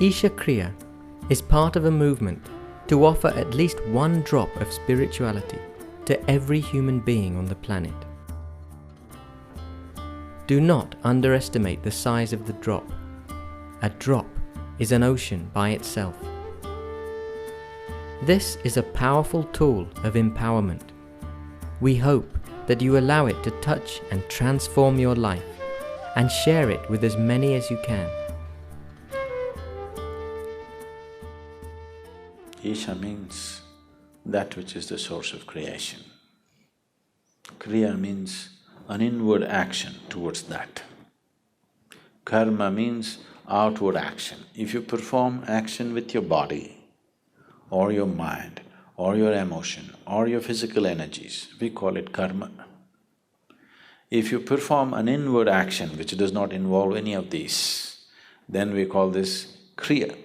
Isha Kriya is part of a movement to offer at least one drop of spirituality to every human being on the planet. Do not underestimate the size of the drop. A drop is an ocean by itself. This is a powerful tool of empowerment. We hope that you allow it to touch and transform your life and share it with as many as you can. Isha means that which is the source of creation. Kriya means an inward action towards that. Karma means outward action. If you perform action with your body or your mind or your emotion or your physical energies, we call it karma. If you perform an inward action which does not involve any of these, then we call this kriya.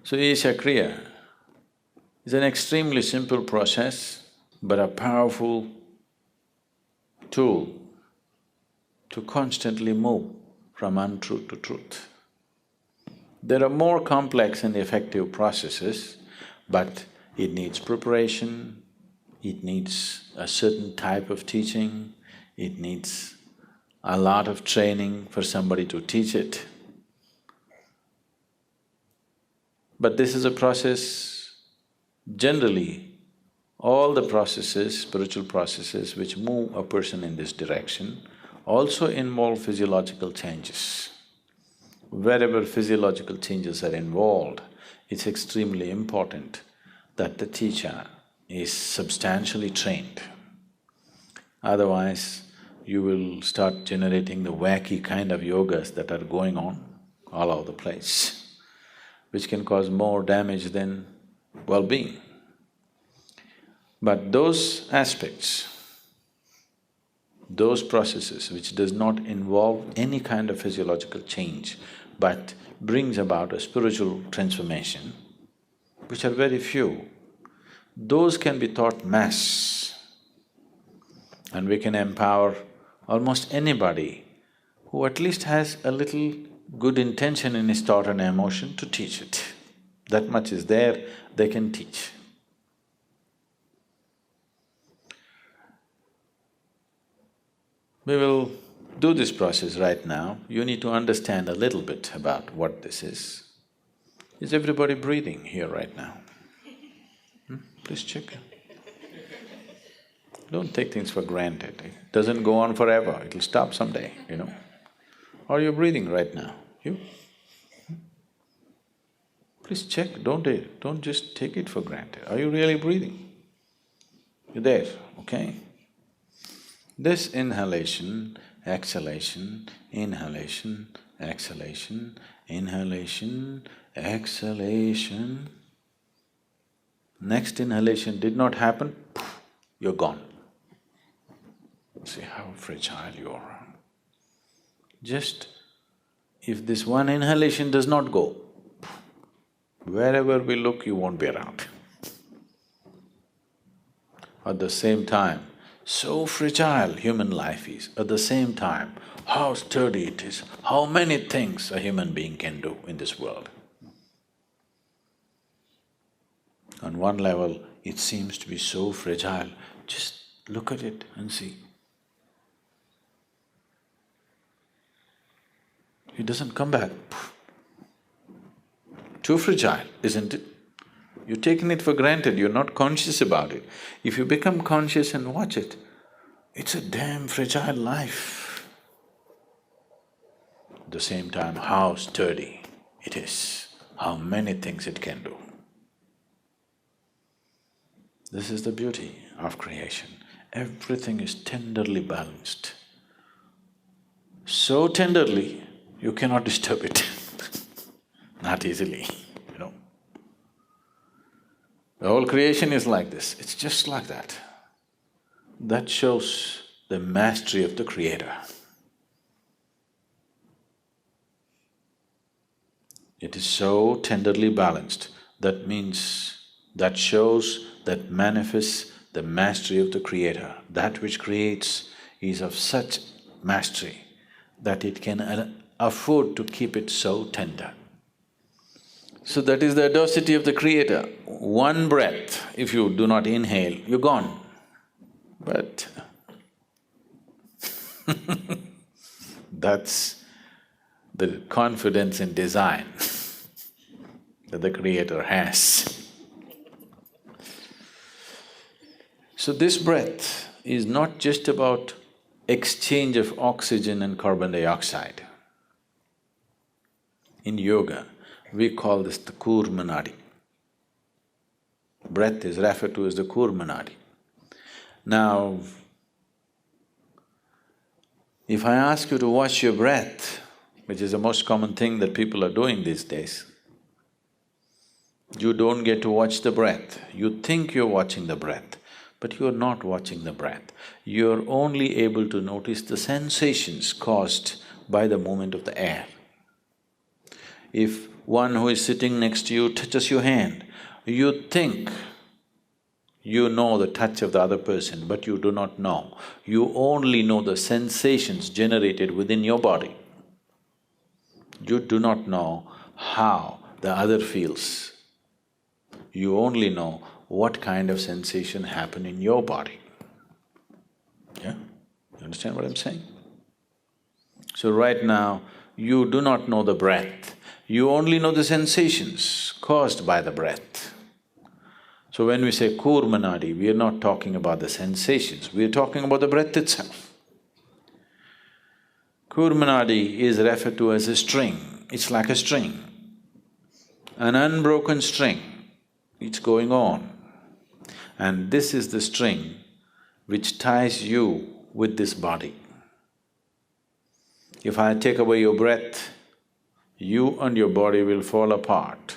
So Isha Kriya is an extremely simple process, but a powerful tool to constantly move from untruth to truth. There are more complex and effective processes, but it needs preparation, it needs a certain type of teaching, it needs a lot of training for somebody to teach it. But this is a process, generally, all the processes, spiritual processes which move a person in this direction also involve physiological changes. Wherever physiological changes are involved, it's extremely important that the teacher is substantially trained. Otherwise, you will start generating the wacky kind of yogas that are going on all over the place, which can cause more damage than well-being. But those aspects, those processes which does not involve any kind of physiological change but brings about a spiritual transformation, which are very few, those can be taught mass. And we can empower almost anybody who at least has a little good intention in his thought and emotion to teach it. That much is there, they can teach. We will do this process right now. You need to understand a little bit about what this is. Is everybody breathing here right now? Please check. Don't take things for granted. It doesn't go on forever, it'll stop someday, you know. Are you breathing right now? You? Please check, don't just take it for granted. Are you really breathing? You're there, okay? This inhalation, exhalation, inhalation, exhalation, inhalation, exhalation. Next inhalation did not happen, you're gone. See how fragile you are. Just if this one inhalation does not go, wherever we look, you won't be around. At the same time, so fragile human life is, at the same time, how sturdy it is, how many things a human being can do in this world. On one level, it seems to be so fragile, just look at it and see. It doesn't come back. Too fragile, isn't it? You've taken it for granted, you're not conscious about it. If you become conscious and watch it, it's a damn fragile life. At the same time, how sturdy it is, how many things it can do. This is the beauty of creation. Everything is tenderly balanced. So tenderly, you cannot disturb it not easily, you know. The whole creation is like this, it's just like that. That shows the mastery of the Creator. It is so tenderly balanced, that means, that shows, that manifests the mastery of the Creator. That which creates is of such mastery that it can afford to keep it so tender. So that is the audacity of the Creator. One breath, if you do not inhale, you're gone. But that's the confidence in design that the Creator has. So this breath is not just about exchange of oxygen and carbon dioxide. In yoga, we call this the Kurmanadi. Breath is referred to as the Kurmanadi. Now, if I ask you to watch your breath, which is the most common thing that people are doing these days, you don't get to watch the breath. You think you're watching the breath, but you're not watching the breath. You're only able to notice the sensations caused by the movement of the air. If one who is sitting next to you touches your hand, you think you know the touch of the other person, but you do not know. You only know the sensations generated within your body. You do not know how the other feels. You only know what kind of sensation happened in your body. Yeah? You understand what I'm saying? So right now, you do not know the breath, you only know the sensations caused by the breath. So when we say Kurmanadi, we are not talking about the sensations, we are talking about the breath itself. Kurmanadi is referred to as a string, it's like a string, an unbroken string, it's going on. And this is the string which ties you with this body. If I take away your breath, you and your body will fall apart.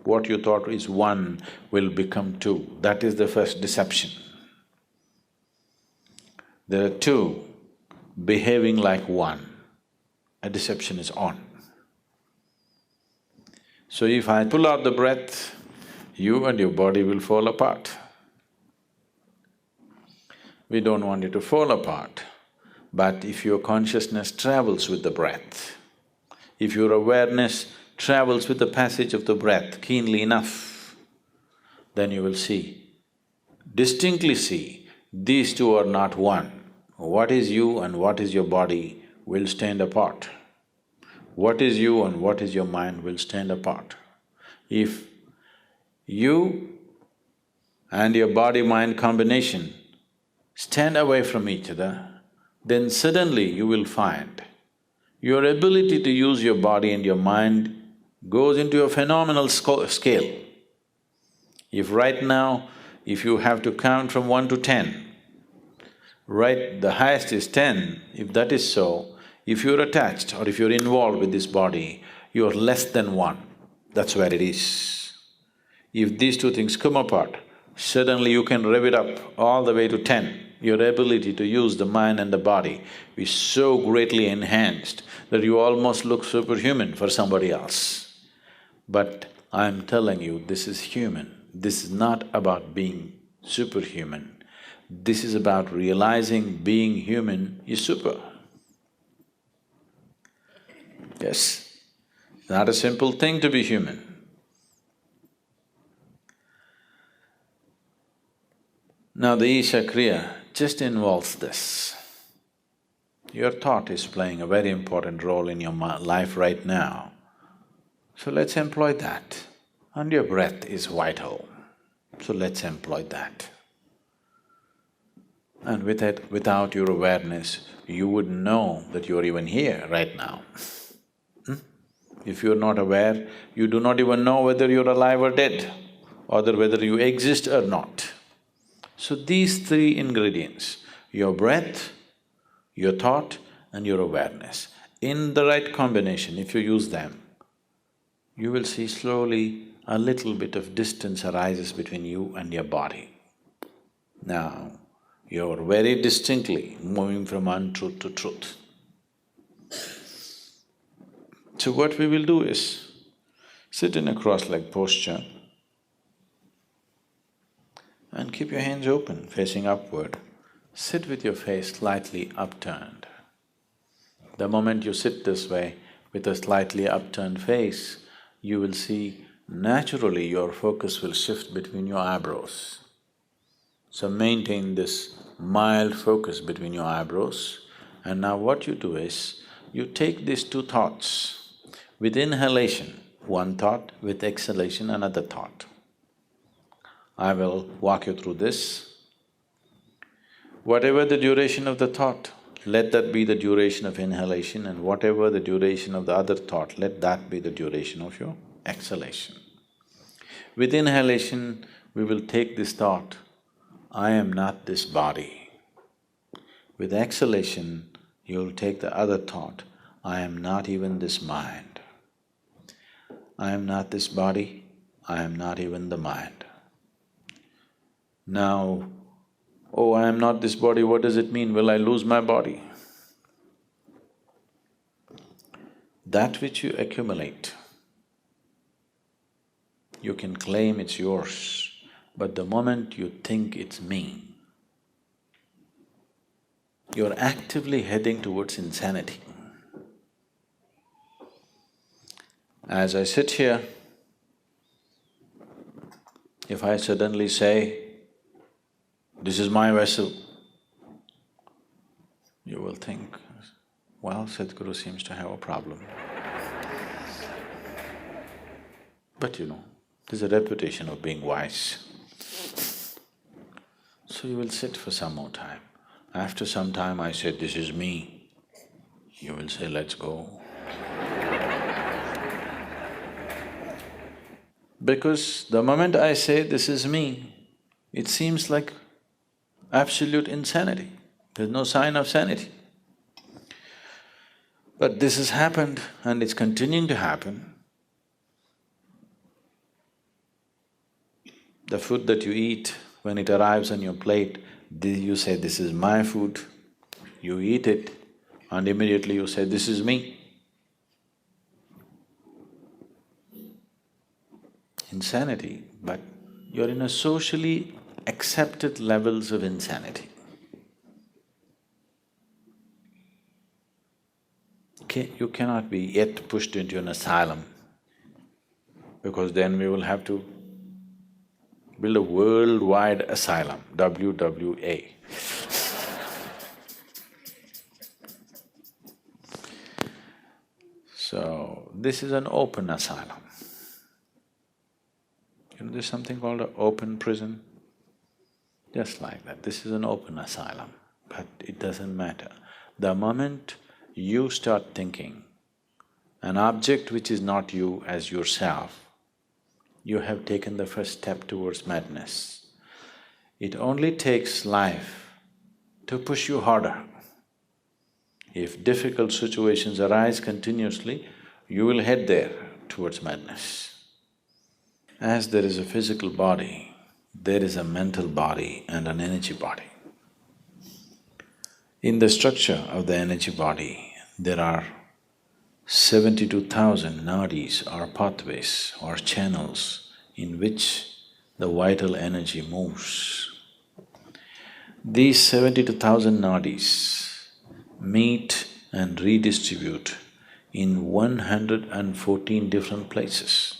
What you thought is one will become two, that is the first deception. There are two behaving like one, a deception is on. So if I pull out the breath, you and your body will fall apart. We don't want it to fall apart, but if your consciousness travels with the breath, if your awareness travels with the passage of the breath keenly enough, then you will distinctly see, these two are not one. What is you and what is your body will stand apart. What is you and what is your mind will stand apart. If you and your body-mind combination stand away from each other, then suddenly you will find your ability to use your body and your mind goes into a phenomenal scale. If right now, if you have to count from 1 to 10, right, the highest is 10, if that is so, if you're attached or if you're involved with this body, you're less than 1, that's where it is. If these two things come apart, suddenly you can rev it up all the way to 10. Your ability to use the mind and the body is so greatly enhanced that you almost look superhuman for somebody else. But I'm telling you, this is human. This is not about being superhuman. This is about realizing being human is super. Yes, it's not a simple thing to be human. Now the Isha Kriya just involves this. Your thought is playing a very important role in your life right now. So let's employ that. And your breath is vital, so let's employ that. And without your awareness, you wouldn't know that you're even here right now. If you're not aware, you do not even know whether you're alive or dead, or whether you exist or not. So these three ingredients, your breath, your thought and your awareness, in the right combination, if you use them, you will see slowly a little bit of distance arises between you and your body. Now, you're very distinctly moving from untruth to truth. So what we will do is, sit in a cross-legged posture and keep your hands open, facing upward. Sit with your face slightly upturned. The moment you sit this way with a slightly upturned face, you will see naturally your focus will shift between your eyebrows. So maintain this mild focus between your eyebrows, and now what you do is, you take these two thoughts. With inhalation, one thought, with exhalation, another thought. I will walk you through this. Whatever the duration of the thought, let that be the duration of inhalation, and whatever the duration of the other thought, let that be the duration of your exhalation. With inhalation, we will take this thought, I am not this body. With exhalation, you will take the other thought, I am not even this mind. I am not this body, I am not even the mind. Now, oh, I am not this body, what does it mean? Will I lose my body? That which you accumulate, you can claim it's yours, but the moment you think it's me, you're actively heading towards insanity. As I sit here, if I suddenly say, this is my vessel, you will think, well, Sadhguru seems to have a problem. But you know, there's a reputation of being wise. So you will sit for some more time. After some time I say, this is me, you will say, let's go. Because the moment I say, this is me, it seems like absolute insanity. There's no sign of sanity. But this has happened and it's continuing to happen. The food that you eat, when it arrives on your plate, you say, this is my food, you eat it, and immediately you say, this is me. Insanity, but you're in a socially accepted levels of insanity. You cannot be yet pushed into an asylum, because then we will have to build a worldwide asylum, WWA. So, this is an open asylum. You know, there's something called an open prison. Just like that, this is an open asylum, but it doesn't matter. The moment you start thinking an object which is not you as yourself, you have taken the first step towards madness. It only takes life to push you harder. If difficult situations arise continuously, you will head there towards madness. As there is a physical body, there is a mental body and an energy body. In the structure of the energy body, there are 72,000 nadis or pathways or channels in which the vital energy moves. These 72,000 nadis meet and redistribute in 114 different places.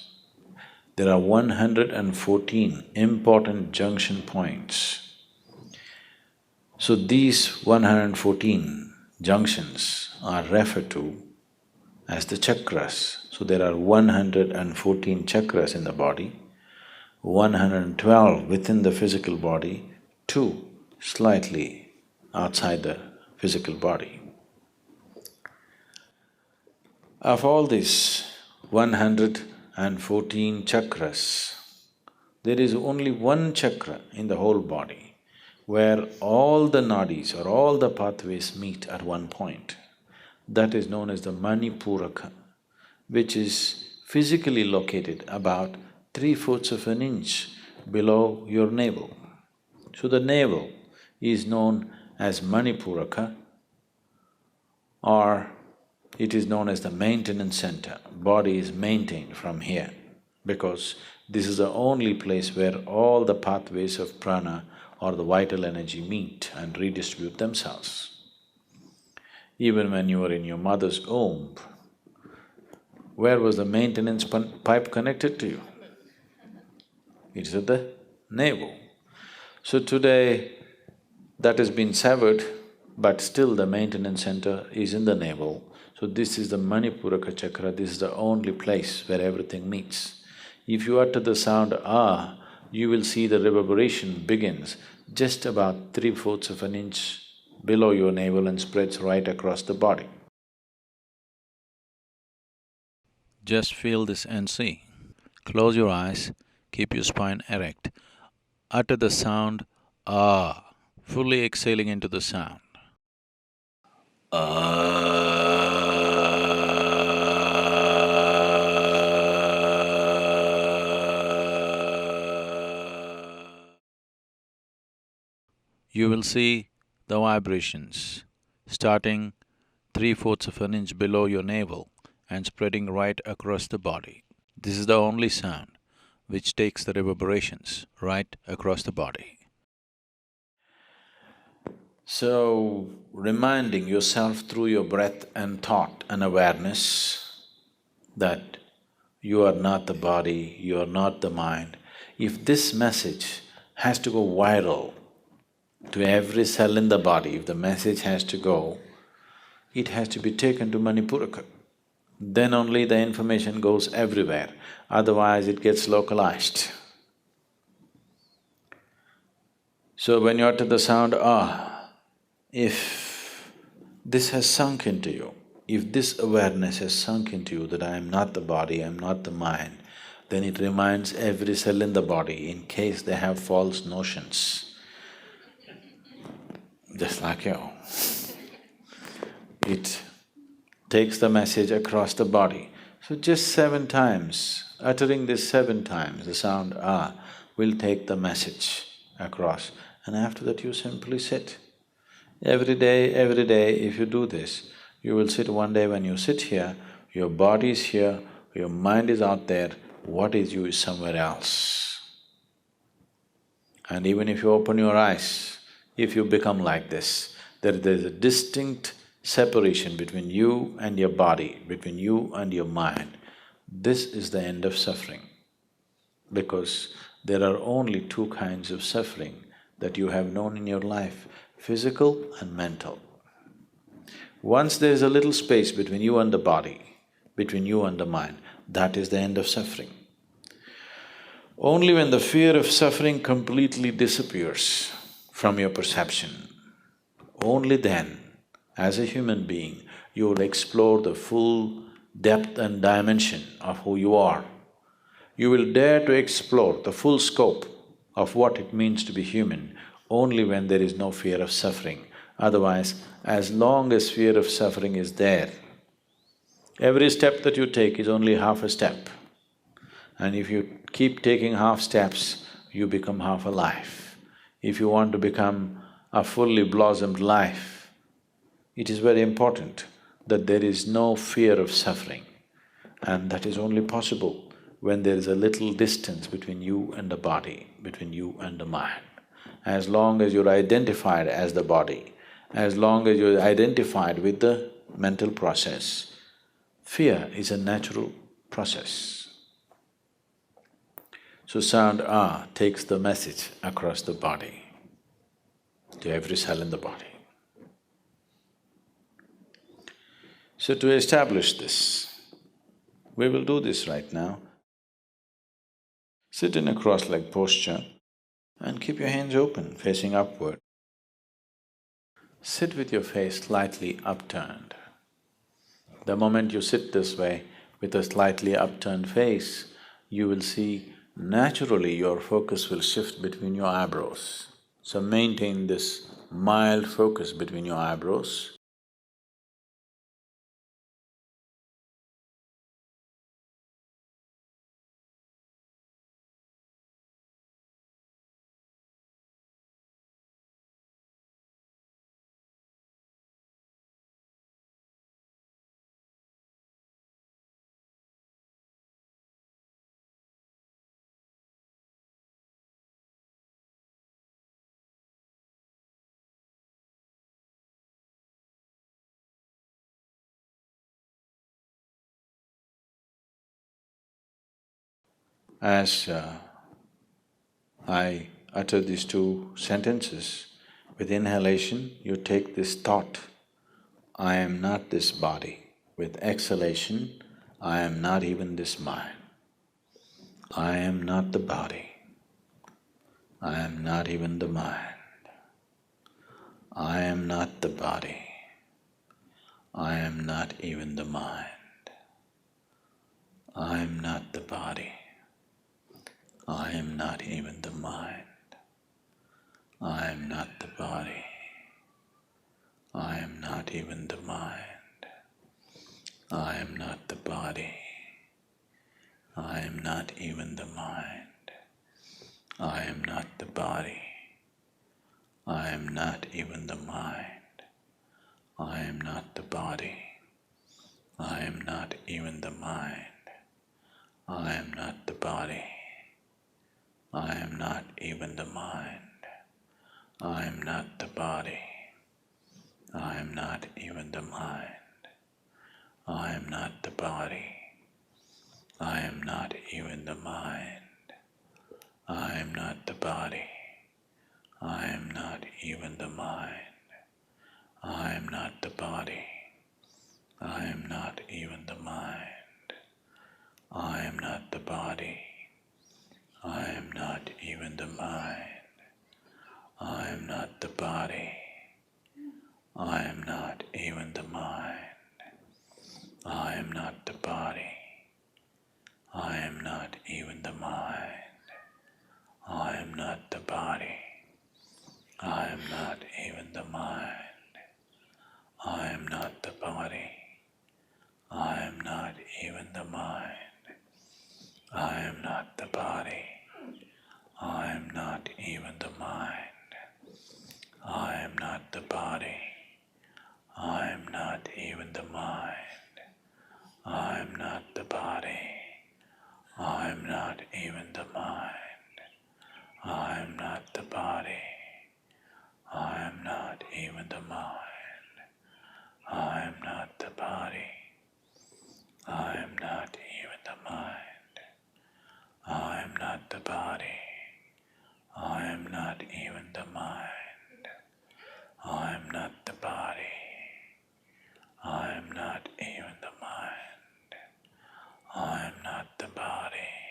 There are 114 important junction points. So these 114 junctions are referred to as the chakras. So there are 114 chakras in the body, 112 within the physical body, 2 slightly outside the physical body. Of all these 114 chakras, there is only one chakra in the whole body where all the nadis or all the pathways meet at one point. That is known as the Manipuraka, which is physically located about 3/4 of an inch below your navel. So the navel is known as Manipuraka, or it is known as the maintenance center. Body is maintained from here because this is the only place where all the pathways of prana or the vital energy meet and redistribute themselves. Even when you were in your mother's womb, where was the maintenance pipe connected to you? It's at the navel. So today, that has been severed, but still the maintenance center is in the navel. So this is the Manipuraka chakra, this is the only place where everything meets. If you utter the sound ah, you will see the reverberation begins just about 3/4 of an inch below your navel and spreads right across the body. Just feel this and see. Close your eyes, keep your spine erect. Utter the sound ah, fully exhaling into the sound. You will see the vibrations starting 3/4 of an inch below your navel and spreading right across the body. This is the only sound which takes the reverberations right across the body. So, reminding yourself through your breath and thought and awareness that you are not the body, you are not the mind. If this message has to go viral to every cell in the body, if the message has to go, it has to be taken to Manipuraka. Then only the information goes everywhere, otherwise it gets localized. So when you utter the sound ah, if this has sunk into you, if this awareness has sunk into you that I am not the body, I am not the mind, then it reminds every cell in the body in case they have false notions, just like you. It takes the message across the body. So just 7 times, uttering this 7 times, the sound ah will take the message across, and after that you simply sit. Every day, if you do this, you will sit one day when you sit here, your body is here, your mind is out there, what is you is somewhere else. And even if you open your eyes, if you become like this, there's a distinct separation between you and your body, between you and your mind. This is the end of suffering, because there are only 2 kinds of suffering that you have known in your life, physical and mental. Once there is a little space between you and the body, between you and the mind, that is the end of suffering. Only when the fear of suffering completely disappears from your perception, only then, as a human being, you will explore the full depth and dimension of who you are. You will dare to explore the full scope of what it means to be human only when there is no fear of suffering. Otherwise, as long as fear of suffering is there, every step that you take is only half a step. And if you keep taking half steps, you become half alive. If you want to become a fully blossomed life, it is very important that there is no fear of suffering. And that is only possible when there is a little distance between you and the body, between you and the mind. As long as you're identified as the body, as long as you're identified with the mental process, fear is a natural process. So sound ah takes the message across the body, to every cell in the body. So to establish this, we will do this right now. Sit in a cross-legged posture and keep your hands open, facing upward. Sit with your face slightly upturned. The moment you sit this way, with a slightly upturned face, you will see naturally your focus will shift between your eyebrows. So maintain this mild focus between your eyebrows. As I utter these two sentences, with inhalation you take this thought, I am not this body. With exhalation, I am not even this mind. I am not the body. I am not even the mind. I am not the body. I am not even the mind. I am not the body. I am not even the mind. I am not the body. I am not even the mind. I am not the body. I am not even the mind. I am not the body. I am not even the mind. I am not the body. I am not even the mind. I am not the body. I am not even the mind. I am not the body. I am not even the mind. I am not the body. I am not even the mind. I am not the body. I am not even the mind. I am not the body. I am not even the mind. I am not the body. I am not even the mind. I am not the body. I am not even the mind. I am not the body. I am not even the mind. I am not the body. I am not even the mind. I am not the body. I am not even the mind. I am not the body. I am not even the mind. I am not the body. I am not even the mind. I am not the body. I am not even the mind. I am not the body. I am not even the mind. I am not the body. I am not even the mind. I am not the body. I am not even the mind. I am not the body. I am not even the mind. I am not the body. I am not even the mind. I am not the body.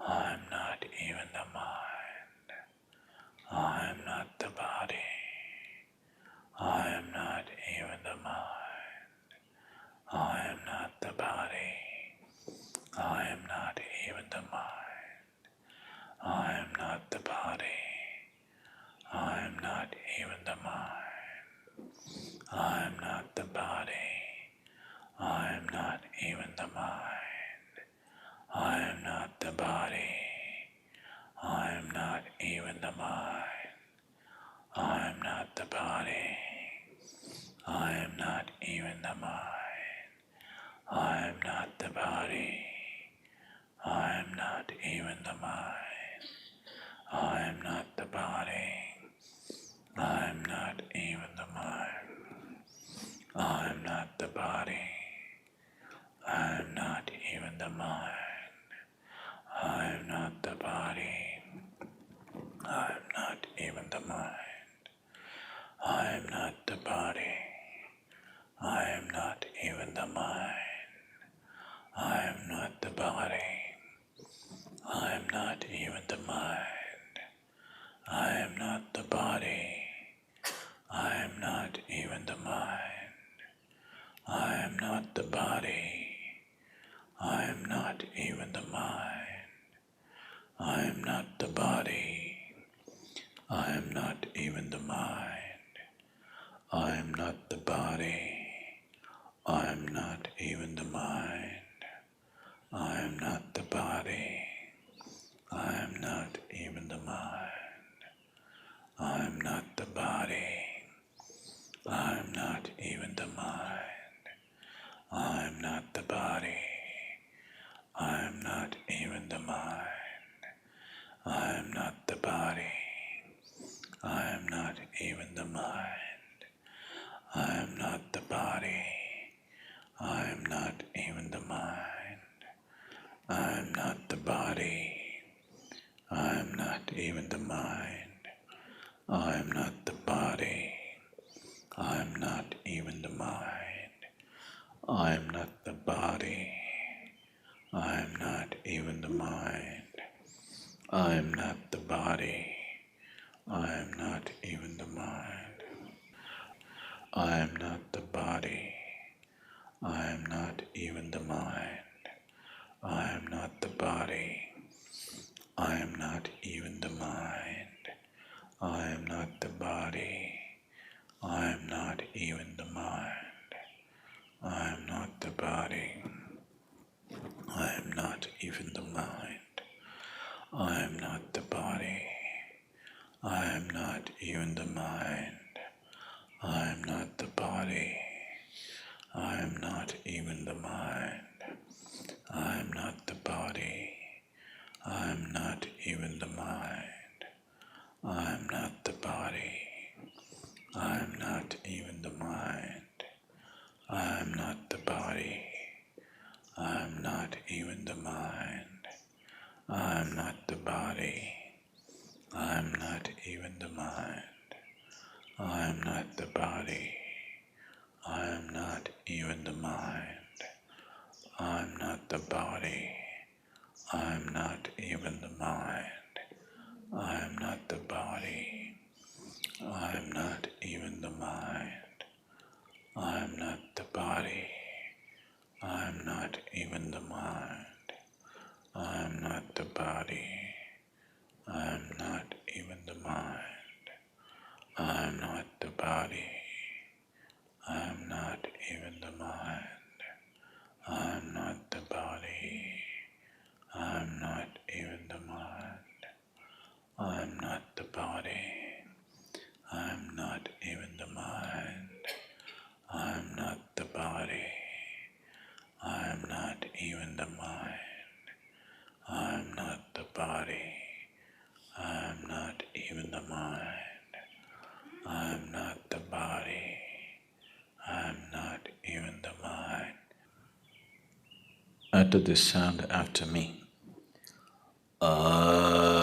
I am not even the mind. I am not the body. I am not even the mind. I am not the body. I am not even the mind. I am not the body. I am not even the mind. I am not the body. I am not even the mind. I am not the body. I am not even the mind. I am not the body. I am not even the mind. I am not the body. I am not even the mind. I am not the body. I am not even the mind. I am not the body. I am not even the mind. I am not the body. I am not even the mind. I am not the body. I am not even the mind. I am not the body. I am not even the mind. I am not the body. I am not even the mind. I am not the body. I am not even the mind. I am not the body. I am not even the mind. I am not the body. I am not even the mind. I am not the body. I am not even the mind. I am not the body. I am not even the mind. I am not the body. I am not even the mind. I am not the body. I am not even the mind. I am not the body. I am not the body. I am not even the mind. I am not the body. I am not even the mind. I am not the body. I am not even the mind. I am not the body. I am not even the mind. I am not the body. I am not even the mind. I am not the body. I am not even the mind. I am not the body. I am not even the mind. I am not the body. I am not even the mind. I am not the body. I am not even the mind. I am not the body. I am not even the mind. I am not the body. I am not even the mind. I am not the body. I am not even the mind. I am not the body. I am not even the mind. I am not the body. I am not even the mind. I am not the body. I am not even the mind. I am not the body. I am not even the mind. I am not the body. I am not even the mind. I am not the body. I am not even the mind. I am not the body. I am not even the mind. I am not the body. I am not even the mind. I am not the body. I am not even the mind. I am not the body. I am not even the mind. I am not the body. I am not even the mind. I am not the body. I am not even the mind. Utter this sound after me. Ah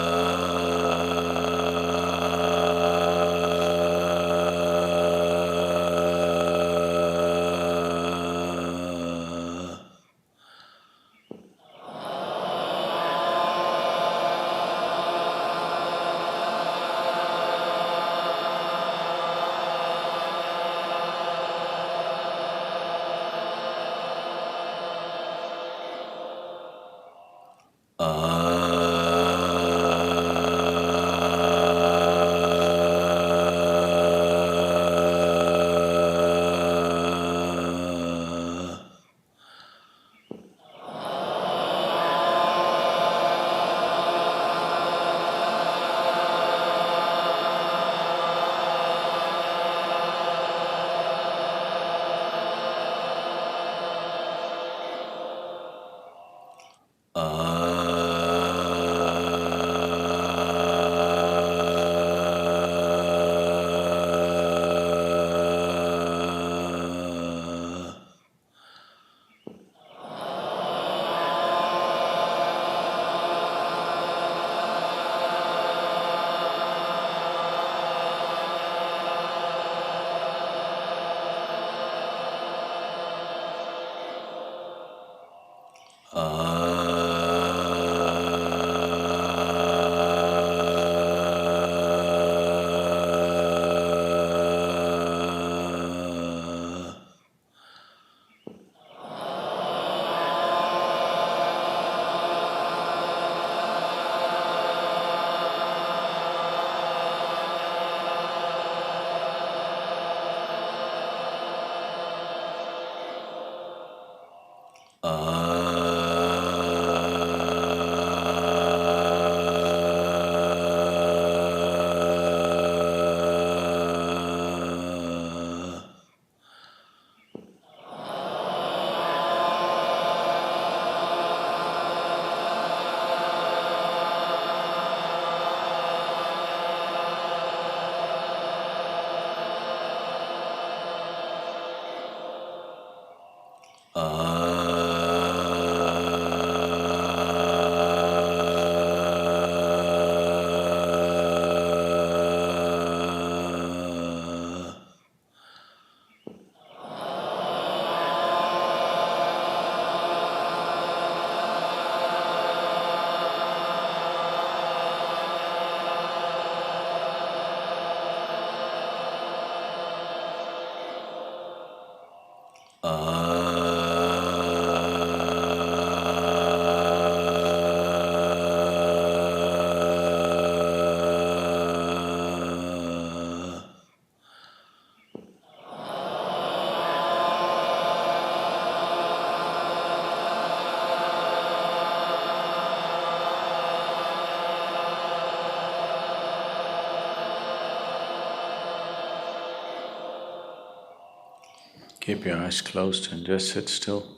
Keep your eyes closed and just sit still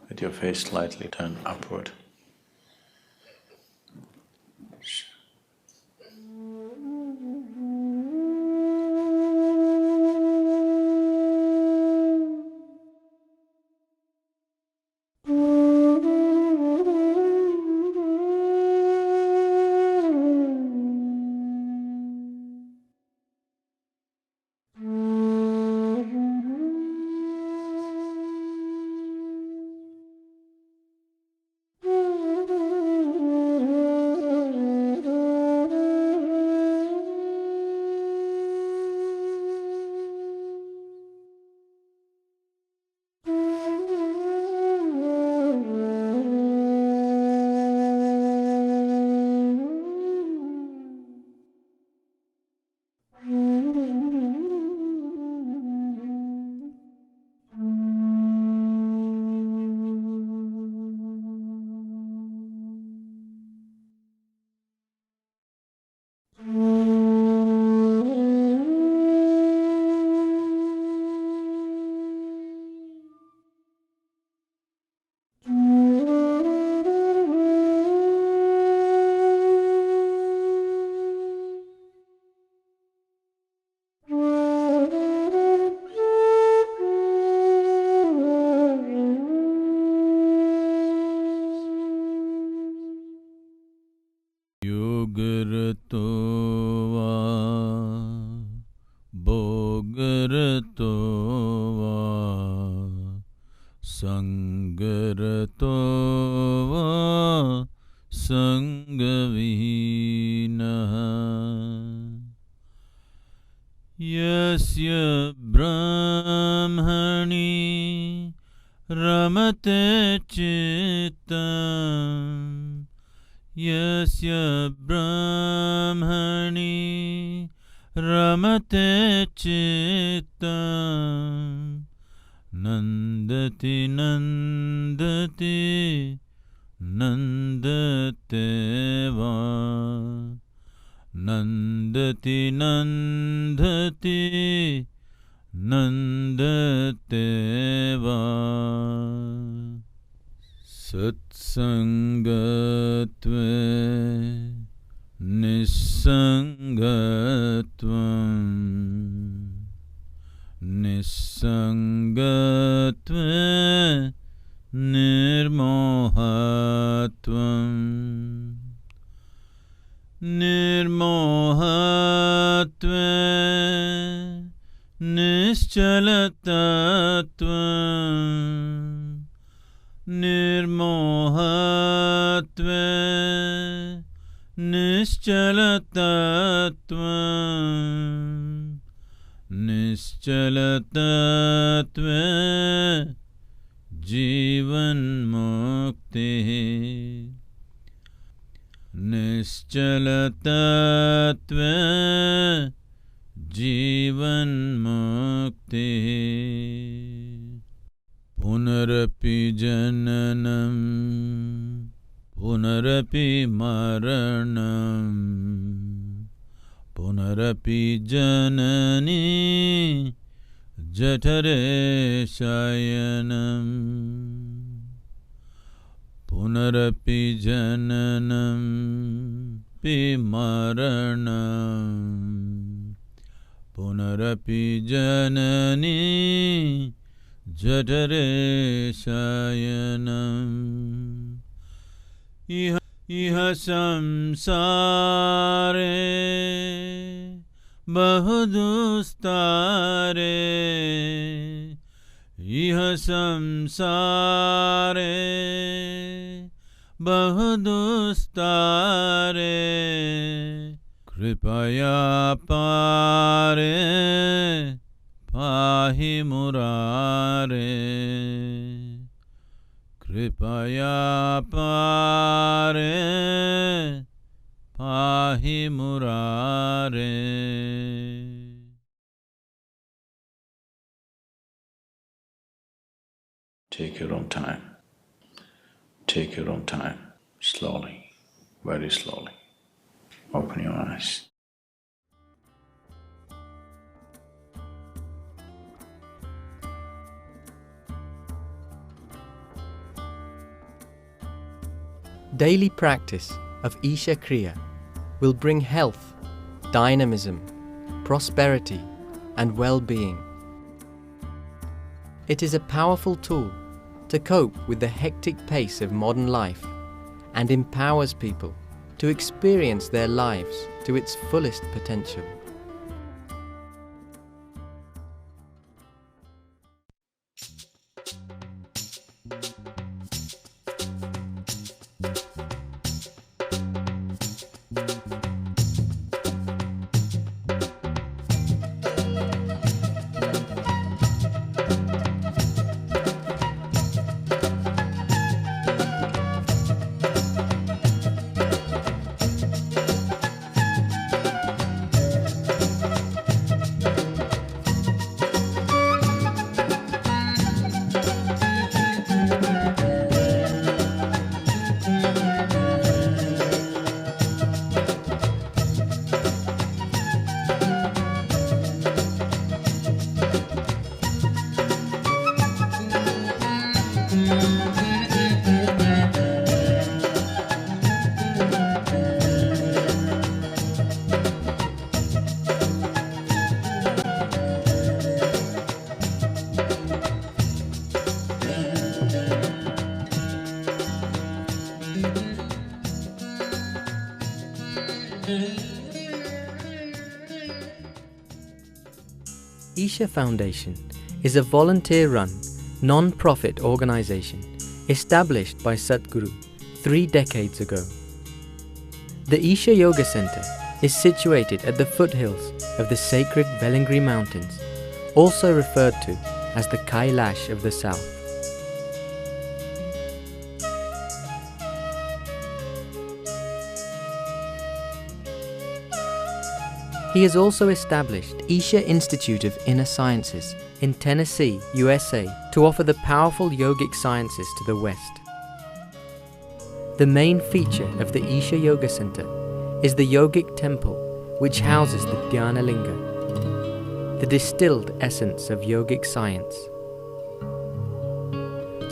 with your face slightly turned upward. Yogarato va bogarato va sangarato va sangavihinaha yasya brahmani ramate chittam yasya brahmani ramate chittam nandati nandati nandate va nandati nandati nandate va Satsangatve nissangatvam nissangatve nirmohatvam nirmohatve nischalatatvam nirmohatve nischalatatvam nischalatatve jivan mukti nischalatatve jivan mukti punarapi jananam punarapi maranam punarapi janani jatare shayanam punarapi jananam pi maranam punarapi janani jatare shayanam iha samsare bahudustare iha samsare bahudustare kripaya pare pahi murare kripaya pare pahi murare. Take your own time. Take your own time. Slowly, very slowly. Open your eyes. Daily practice of Isha Kriya will bring health, dynamism, prosperity, and well-being. It is a powerful tool to cope with the hectic pace of modern life and empowers people to experience their lives to its fullest potential. Isha Foundation is a volunteer-run, non-profit organization established by Sadhguru 3 decades ago. The Isha Yoga Center is situated at the foothills of the sacred Velingri Mountains, also referred to as the Kailash of the South. He has also established Isha Institute of Inner Sciences in Tennessee, USA, to offer the powerful yogic sciences to the West. The main feature of the Isha Yoga Center is the yogic temple, which houses the Dhyana Linga, the distilled essence of yogic science.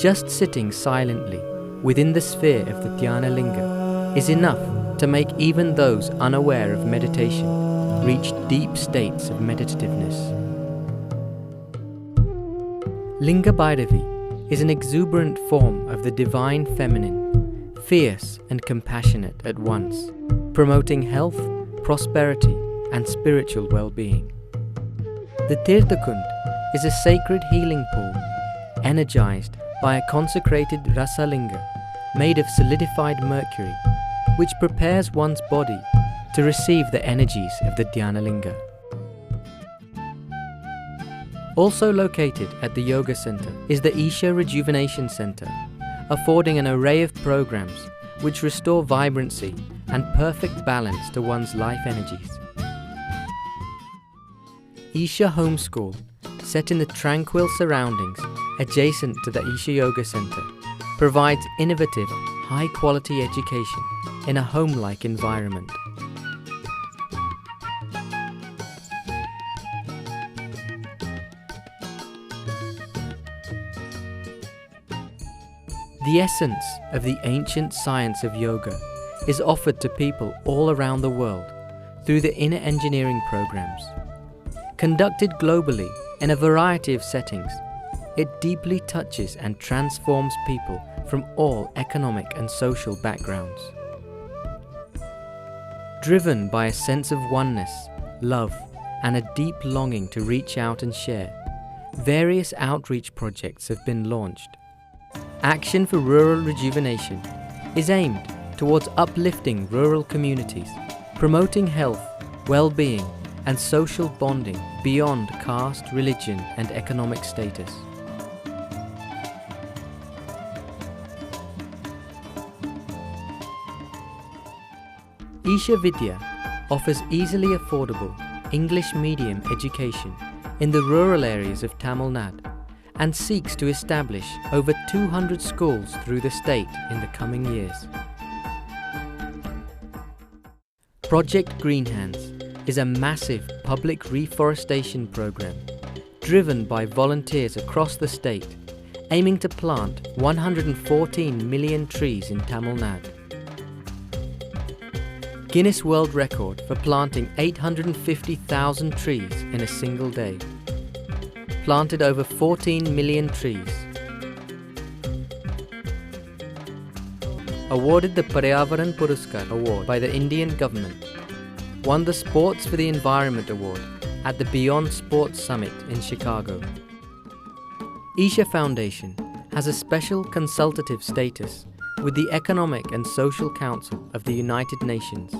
Just sitting silently within the sphere of the Dhyana Linga is enough to make even those unaware of meditation reach deep states of meditativeness. Linga Bhairavi is an exuberant form of the divine feminine, fierce and compassionate at once, promoting health, prosperity and spiritual well-being. The Tirthakund is a sacred healing pool, energized by a consecrated Rasalinga made of solidified mercury, which prepares one's body to receive the energies of the Dhyana Linga. Also located at the Yoga Center is the Isha Rejuvenation Center, affording an array of programs which restore vibrancy and perfect balance to one's life energies. Isha Home School, set in the tranquil surroundings adjacent to the Isha Yoga Center, provides innovative, high-quality education in a home-like environment. The essence of the ancient science of yoga is offered to people all around the world through the inner engineering programs. Conducted globally in a variety of settings, it deeply touches and transforms people from all economic and social backgrounds. Driven by a sense of oneness, love, and a deep longing to reach out and share, various outreach projects have been launched. Action for Rural Rejuvenation is aimed towards uplifting rural communities, promoting health, well-being, and social bonding beyond caste, religion, and economic status. Isha Vidya offers easily affordable English medium education in the rural areas of Tamil Nadu and seeks to establish over 200 schools through the state in the coming years. Project Green Hands is a massive public reforestation program driven by volunteers across the state, aiming to plant 114 million trees in Tamil Nadu. Guinness World Record for planting 850,000 trees in a single day. Planted over 14 million trees. Awarded the Paryavaran Puruskar Award by the Indian government. Won the Sports for the Environment Award at the Beyond Sports Summit in Chicago. Isha Foundation has a special consultative status with the Economic and Social Council of the United Nations.